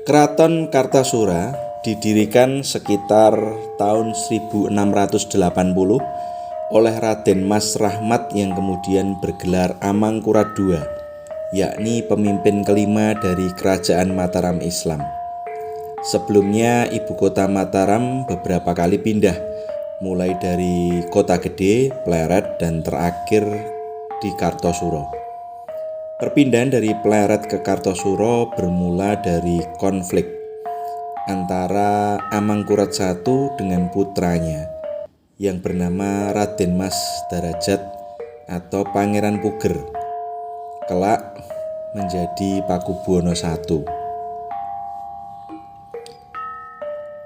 Keraton Kartasura didirikan sekitar tahun 1680 oleh Raden Mas Rahmat yang kemudian bergelar Amangkurat II, yakni pemimpin kelima dari Kerajaan Mataram Islam. Sebelumnya ibu kota Mataram beberapa kali pindah, mulai dari Kota Gede, Pleret, dan terakhir di Kartosuro. Perpindahan dari Pleret ke Kartosuro bermula dari konflik antara Amangkurat I dengan putranya yang bernama Raden Mas Darajat atau Pangeran Puger, kelak menjadi Pakubuwono I.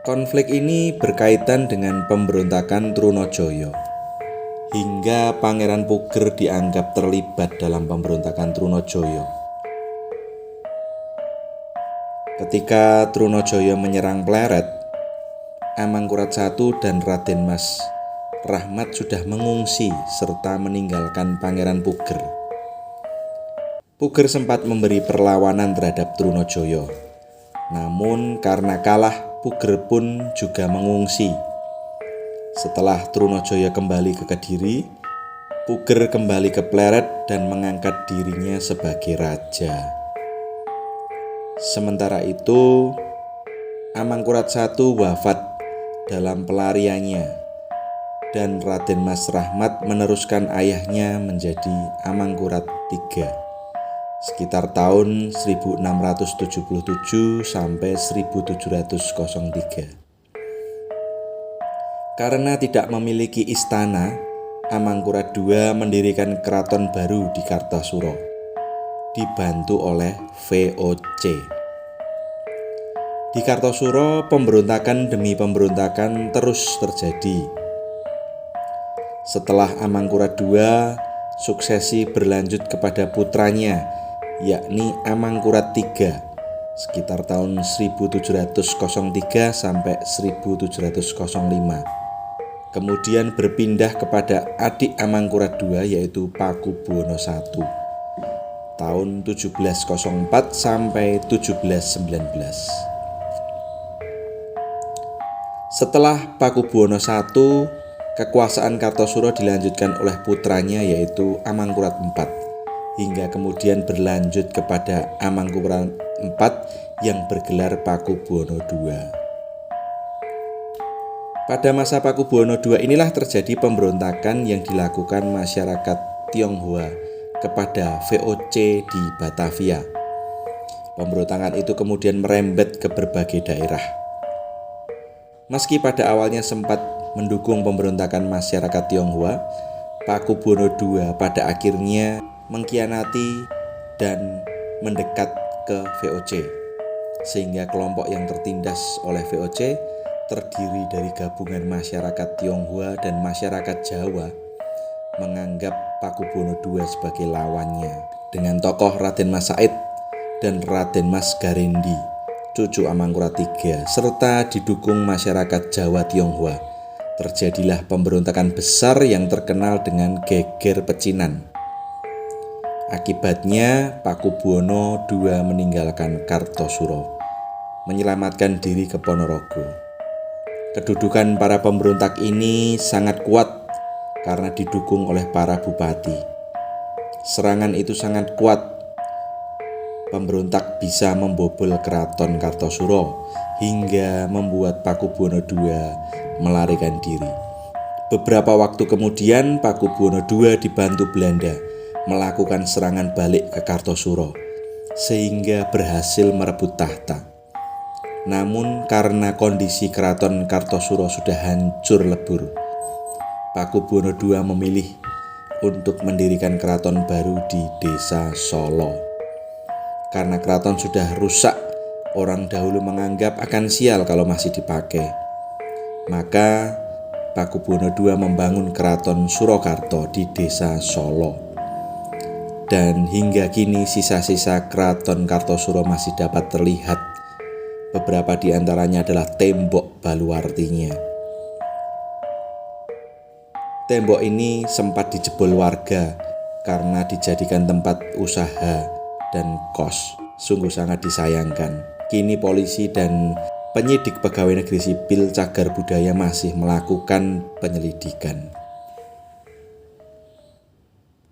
Konflik ini berkaitan dengan pemberontakan Trunojoyo, hingga Pangeran Puger dianggap terlibat dalam pemberontakan Trunojoyo. Ketika Trunojoyo menyerang Pleret, Amangkurat I dan Raden Mas Rahmat sudah mengungsi serta meninggalkan Pangeran Puger. Puger sempat memberi perlawanan terhadap Trunojoyo, namun karena kalah, Puger pun juga mengungsi. Setelah Trunojoyo kembali ke Kediri, Puger kembali ke Pleret dan mengangkat dirinya sebagai raja. Sementara itu, Amangkurat I wafat dalam pelariannya dan Raden Mas Rahmat meneruskan ayahnya menjadi Amangkurat III sekitar tahun 1677 sampai 1703. Karena tidak memiliki istana, Amangkurat II mendirikan keraton baru di Kartasura, dibantu oleh VOC. Di Kartasura, pemberontakan demi pemberontakan terus terjadi. Setelah Amangkurat II, suksesi berlanjut kepada putranya, yakni Amangkurat III, sekitar tahun 1703 sampai 1705. Kemudian berpindah kepada adik Amangkurat II yaitu Pakubuwono I tahun 1704 sampai 1719. Setelah Pakubuwono I, kekuasaan Kartosuro dilanjutkan oleh putranya yaitu Amangkurat IV hingga kemudian berlanjut kepada Amangkurat IV yang bergelar Pakubuwono II. Pada masa Pakubuwono II inilah terjadi pemberontakan yang dilakukan masyarakat Tionghoa kepada VOC di Batavia. Pemberontakan itu kemudian merembet ke berbagai daerah. Meski pada awalnya sempat mendukung pemberontakan masyarakat Tionghoa, Pakubuwono II pada akhirnya mengkhianati dan mendekat ke VOC, sehingga kelompok yang tertindas oleh VOC terdiri dari gabungan masyarakat Tionghoa dan masyarakat Jawa menganggap Pakubuwono II sebagai lawannya dengan tokoh Raden Mas Said dan Raden Mas Garendi, cucu Amangkurat III, serta didukung masyarakat Jawa Tionghoa. Terjadilah pemberontakan besar yang terkenal dengan Geger Pecinan. Akibatnya Pakubuwono II meninggalkan Kartosuro, menyelamatkan diri ke Ponorogo. Kedudukan para pemberontak ini sangat kuat karena didukung oleh para bupati. Serangan itu sangat kuat. Pemberontak bisa membobol keraton Kartosuro hingga membuat Pakubuwono II melarikan diri. Beberapa waktu kemudian Pakubuwono II dibantu Belanda melakukan serangan balik ke Kartosuro sehingga berhasil merebut tahta. Namun karena kondisi keraton Kartosuro sudah hancur lebur, Pakubuwono II memilih untuk mendirikan keraton baru di Desa Solo. Karena keraton sudah rusak, orang dahulu menganggap akan sial kalau masih dipakai. Maka Pakubuwono II membangun keraton Surakarta di Desa Solo. Dan hingga kini sisa-sisa keraton Kartosuro masih dapat terlihat. Beberapa di antaranya adalah tembok baluartinya. Tembok ini sempat dijebol warga karena dijadikan tempat usaha dan kos. Sungguh sangat disayangkan. kini polisi dan penyidik pegawai negeri sipil Cagar Budaya masih melakukan penyelidikan.